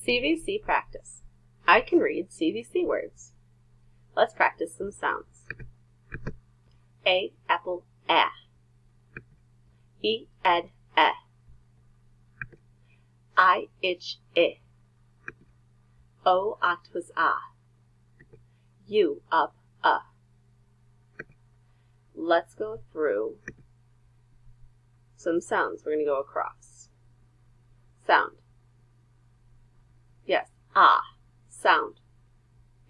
CVC practice. I can read CVC words. Let's practice some sounds. A, apple, a. E, ed, e. I, itch, I. O, octopus, a. U, up, a. Let's go through some sounds. We're going to go across. Sound. Yes, ah. Sound.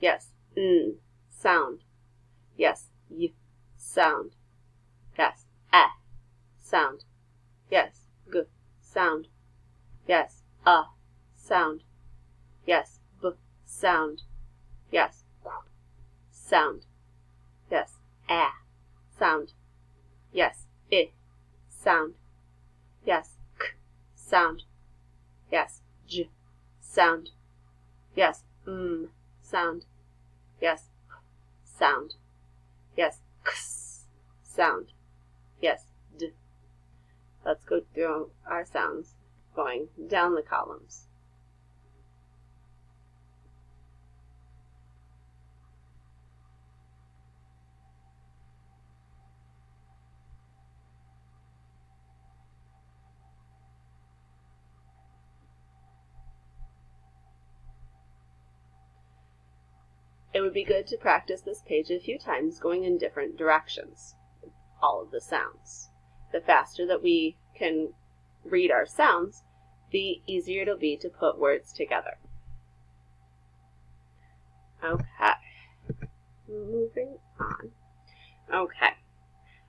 Yes, n. Sound. Yes, y. Sound. Yes, eh. Sound. Yes, g. Sound. Yes, sound. Yes, b. Sound. Yes, qu. Sound. Yes, a. Sound. Yes, I. Sound. Yes, k. Sound. Yes, j. Sound. Yes, sound. Yes, p. Sound. Yes, x. Sound. Yes, d. Let's go through our sounds, going down the columns. It would be good to practice this page a few times going in different directions, all of the sounds. The faster that we can read our sounds, the easier it'll be to put words together. Okay, moving on. Okay,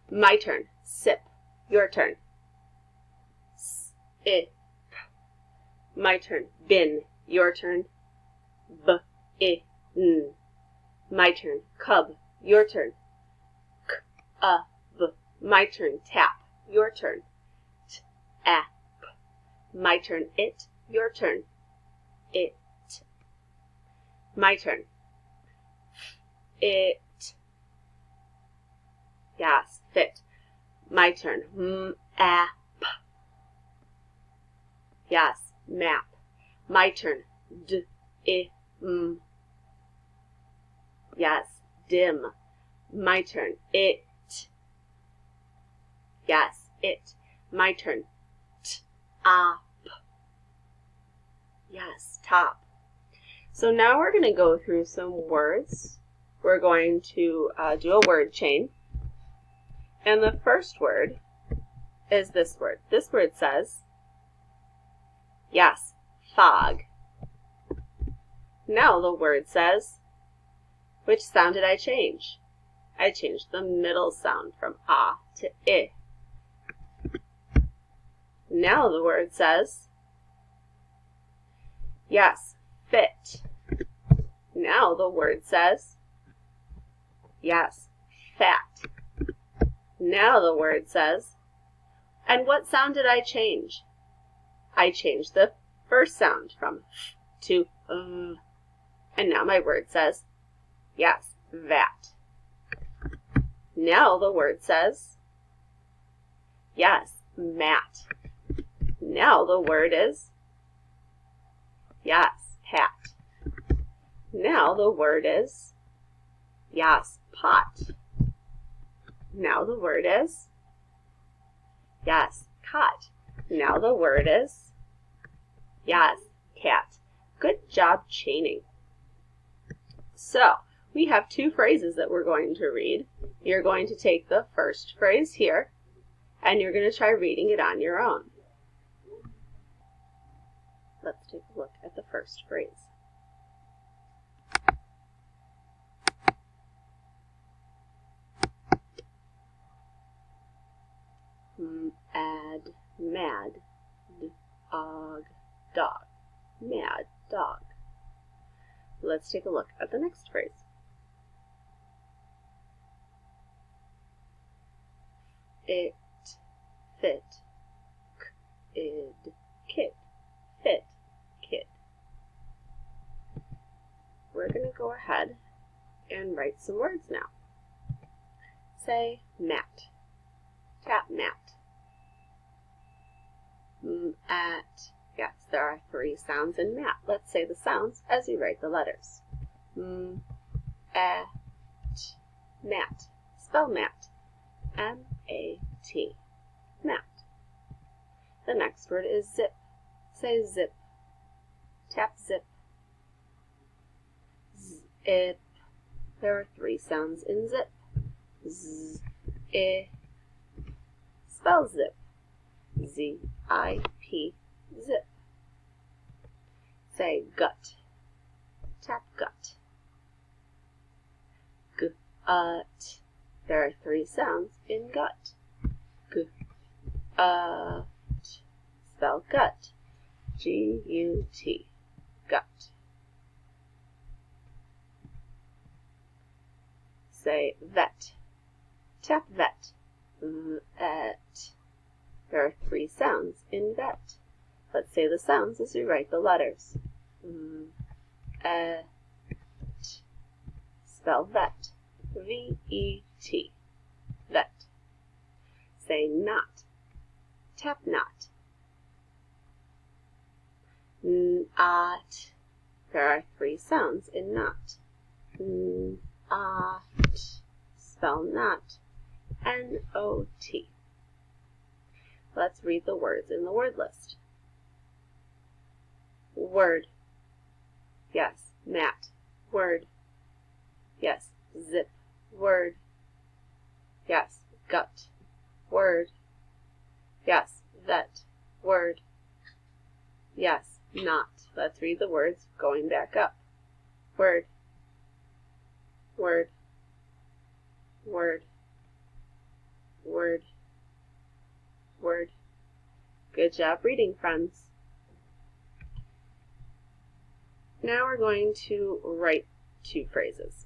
my turn. Sip. Your turn. Sip. My turn. Bin. Your turn. B-I-N. My turn. Cub. Your turn. K-a-b. My turn. Tap. Your turn. T-a-p. My turn. It. Your turn. It. My turn. It. Yes, fit. My turn. M-a-p. Yes, map. My turn. D-I-M. Yes, dim. My turn. It. Yes, it. My turn. T-a-p. Yes, top. So now we're going to go through some words. We're going to do a word chain. And the first word is this word. This word says, yes, fog. Now the word says, which sound did I change? I changed the middle sound from ah to I. Now the word says, yes, fit. Now the word says, yes, fat. Now the word says, and what sound did I change? I changed the first sound from f to and now my word says, yes, that. Now the word says, yes, mat. Now the word is, yes, hat. Now the word is, yes, pot. Now the word is, yes, cot. Now the word is, yes, cat. Good job chaining. So, we have two phrases that we're going to read. You're going to take the first phrase here, and you're going to try reading it on your own. Let's take a look at the first phrase. Add, mad, dog, dog, mad, dog. Let's take a look at the next phrase. It, fit, id, kid, fit, kid. We're going to go ahead and write some words now. Say mat, tap mat. At, Yes, there are 3 sounds in mat. Let's say the sounds as we write the letters. Mat. Spell mat. M-A-T. Mat. The next word is zip. Say zip. Tap zip. Zip. There are 3 sounds in zip. Z, I. Spell zip. Z-I-P. Zip. Say gut. Tap gut. Gut. There are 3 sounds in gut. Gut. Spell gut. G-U-T. Gut. Say vet. Tap vet. Vet. There are 3 sounds in vet. Let's say the sounds as we write the letters. Et. Spell vet. V-E-T. Vet. Say knot. Tap knot. Not. There are 3 sounds in knot. Not. Spell knot. N-O-T. Let's read the words in the word list. Word. Yes. Mat. Word. Yes. Zip. Word. Yes. Gut. Word. Yes. Vet. Word. Yes. Not. Let's read the words going back up. Word. Word. Word. Word. Word. Good job reading, friends. Now we're going to write 2 phrases.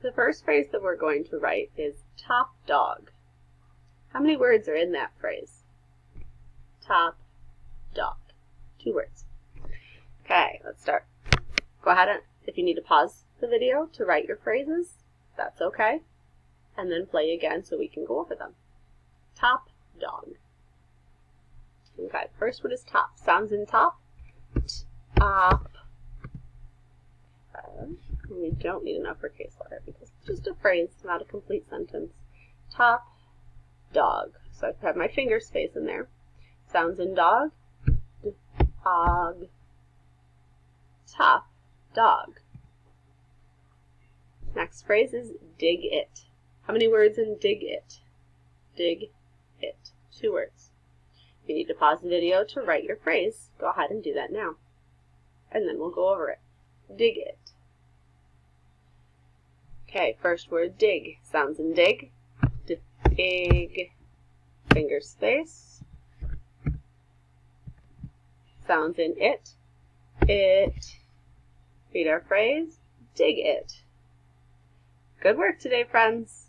The first phrase that we're going to write is top dog. How many words are in that phrase? Top dog. 2 words. Okay, let's start. Go ahead and, if you need to pause the video to write your phrases, that's okay. And then play again so we can go over them. Top dog. Okay, first word is top. Sounds in top. Top. We don't need an uppercase letter because it's just a phrase, not a complete sentence. Top dog. So I have my finger space in there. Sounds in dog. Dog. Top dog. Next phrase is dig it. How many words in dig it? Dig it. 2 words. If you need to pause the video to write your phrase, go ahead and do that now. And then we'll go over it. Dig it. Okay, first word, dig. Sounds in dig. Dig. Finger space. Sounds in it. It. Read our phrase. Dig it. Good work today, friends.